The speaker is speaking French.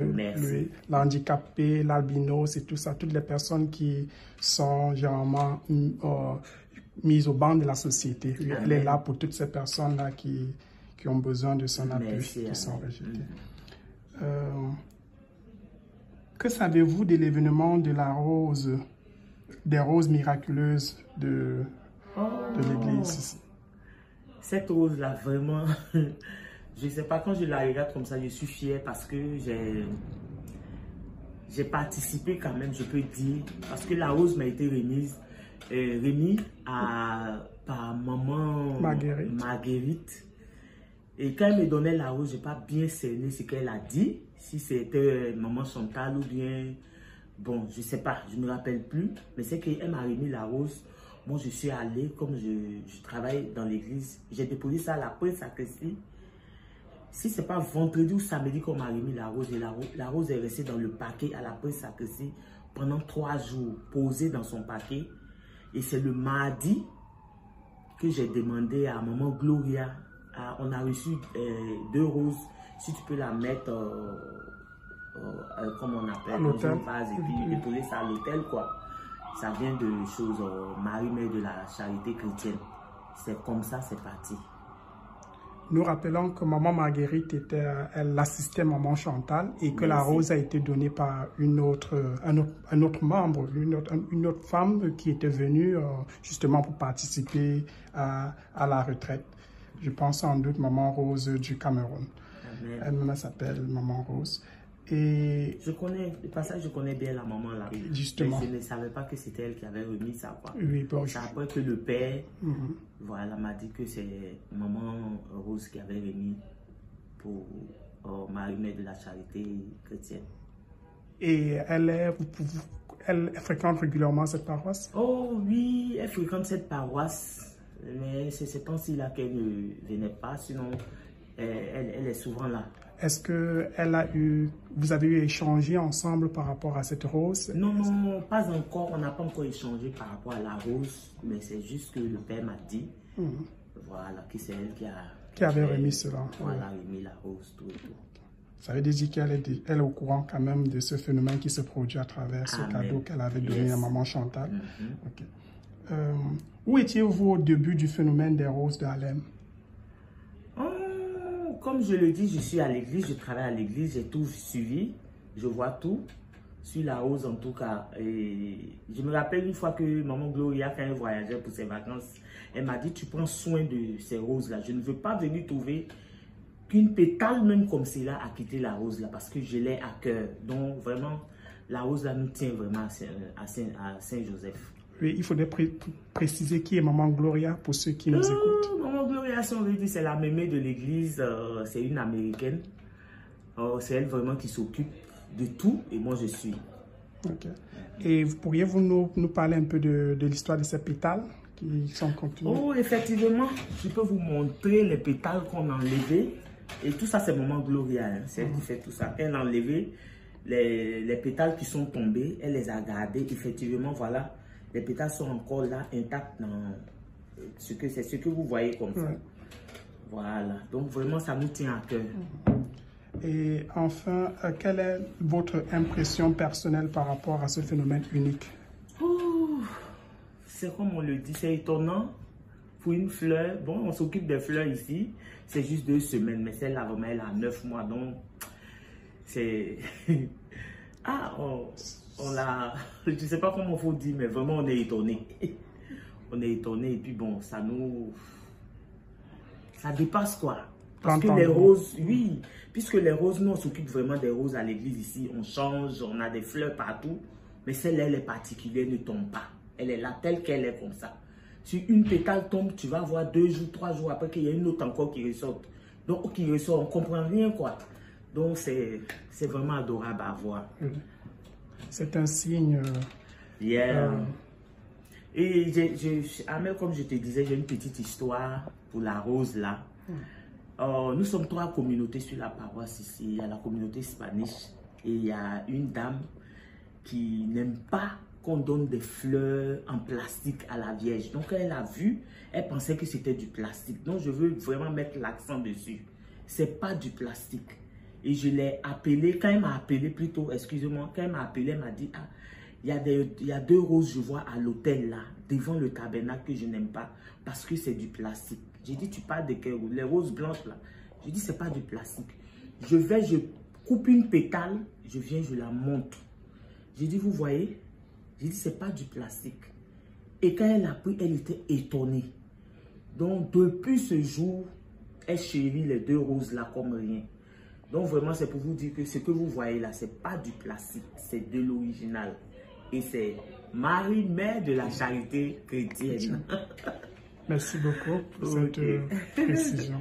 Merci. L'handicapé, l'albinos et tout ça, toutes les personnes qui sont généralement mises au banc de la société. Amen. Elle est là pour toutes ces personnes-là qui ont besoin de son appui, qui sont rejetées. Que savez-vous de l'événement de la rose, des roses miraculeuses de l'église ici? Cette rose-là, vraiment, je ne sais pas, quand je la regarde comme ça, je suis fière parce que j'ai participé quand même, je peux dire, parce que la rose m'a été remise par maman Marguerite. Et quand elle me donnait la rose, je n'ai pas bien cerné ce qu'elle a dit. Si c'était maman Chantal ou bien... Bon, je ne sais pas, je ne me rappelle plus. Mais c'est qu'elle m'a remis la rose. Moi, je suis allée, comme je travaille dans l'église, j'ai déposé ça à la Prince Sacristie. Si ce n'est pas vendredi ou samedi qu'on m'a remis la rose, et la rose est restée dans le paquet à la Prince Sacristie pendant 3 jours, posée dans son paquet. Et c'est le mardi que j'ai demandé à maman Gloria. On a reçu 2 roses. Si tu peux la mettre, comme on appelle, dans une vase, et puis déposer ça à l'hôtel, quoi. Ça vient de choses, Marie-Mère de la Charité chrétienne. C'est comme ça, c'est parti. Nous rappelons que maman Marguerite elle assistait maman Chantal et que la rose a été donnée par un autre membre, une autre femme qui était venue justement pour participer à la retraite. Je pense sans doute maman Rose du Cameroun. Elle s'appelle maman Rose. Et je connais, le passage, je connais bien la maman là. Justement. Mais je ne savais pas que c'était elle qui avait remis ça, quoi. Oui, bon. C'est après que le père, voilà, m'a dit que c'est maman Rose qui avait remis pour Marie-Mère de la Charité chrétienne. Et elle fréquente régulièrement cette paroisse? Oh oui, elle fréquente cette paroisse. Mais c'est ce temps-ci là qu'elle ne venait pas, sinon elle est souvent là. Est-ce que vous avez eu échangé ensemble par rapport à cette rose? Non, non, pas encore. On n'a pas encore échangé par rapport à la rose, mais c'est juste que le père m'a dit, voilà, que c'est elle qui avait remis cela. Voilà, remis la rose, tout et tout. Ça veut dire qu'elle est au courant quand même de ce phénomène qui se produit à travers ce cadeau qu'elle avait donné à maman Chantal. Okay. Où étiez-vous au début du phénomène des roses de Harlem? Comme je le dis, je suis à l'église, je travaille à l'église, j'ai tout suivi, je vois tout. Sur la rose en tout cas. Et je me rappelle une fois que maman Gloria, quand elle voyageait pour ses vacances, elle m'a dit, tu prends soin de ces roses-là. Je ne veux pas venir trouver qu'une pétale même comme celle-là a quitté la rose-là parce que je l'ai à cœur. Donc vraiment, la rose-là nous tient vraiment à Saint-Joseph. Oui, il faudrait préciser qui est maman Gloria pour ceux qui nous écoutent. Maman Gloria, si on veut dire, c'est la mémé de l'église, c'est une américaine. C'est elle vraiment qui s'occupe de tout et moi je suis. Ok. Et pourriez-vous nous parler un peu de l'histoire de ces pétales qui sont contenus? Oh, effectivement, je peux vous montrer les pétales qu'on a enlevés. Et tout ça, c'est maman Gloria, hein. C'est elle qui fait tout ça. Elle a enlevé les pétales qui sont tombés, elle les a gardés. Effectivement, voilà. Les pétales sont encore là, intacts dans c'est ce que vous voyez comme ça. Voilà. Donc vraiment, ça nous tient à cœur. Et enfin, quelle est votre impression personnelle par rapport à ce phénomène unique? C'est comme on le dit, c'est étonnant. Pour une fleur, bon, on s'occupe des fleurs ici, c'est juste 2 semaines, mais celle-là, vraiment, elle a 9 mois. Donc, c'est... on l'a... Je ne sais pas comment il faut dire, mais vraiment, on est étonné. On est étonné et puis bon, ça nous... Ça dépasse quoi. Parce que les roses, oui, puisque les roses, nous, on s'occupe vraiment des roses à l'église ici. On change, on a des fleurs partout. Mais celle-là, elle est particulière, ne tombe pas. Elle est là telle qu'elle est comme ça. Si une pétale tombe, tu vas voir 2 jours, 3 jours après qu'il y a une autre encore qui ressort. Donc, qui ressort, on ne comprend rien quoi. Donc, c'est vraiment adorable à voir. C'est un signe. Et Amel, comme je te disais, j'ai une petite histoire pour la rose là. Nous sommes 3 communautés sur la paroisse ici. Il y a la communauté hispanique et il y a une dame qui n'aime pas qu'on donne des fleurs en plastique à la Vierge. Donc, elle a vu, elle pensait que c'était du plastique. Donc, je veux vraiment mettre l'accent dessus. C'est pas du plastique. Et je l'ai appelé, quand elle m'a appelé plutôt, excusez-moi, quand elle m'a appelé, elle m'a dit, ah, il y a 2 roses, je vois à l'hôtel là, devant le tabernacle que je n'aime pas, parce que c'est du plastique. J'ai dit, tu parles de quelles roses? Les roses blanches là. J'ai dit, c'est pas du plastique. Je coupe une pétale, je viens, je la monte. J'ai dit, vous voyez? J'ai dit, c'est pas du plastique. Et quand elle a pris, elle était étonnée. Donc, depuis ce jour, elle chérit les 2 roses là comme rien. Donc, vraiment, c'est pour vous dire que ce que vous voyez là, c'est pas du plastique, c'est de l'original. Et c'est Marie, mère de la charité chrétienne. Merci beaucoup pour cette précision.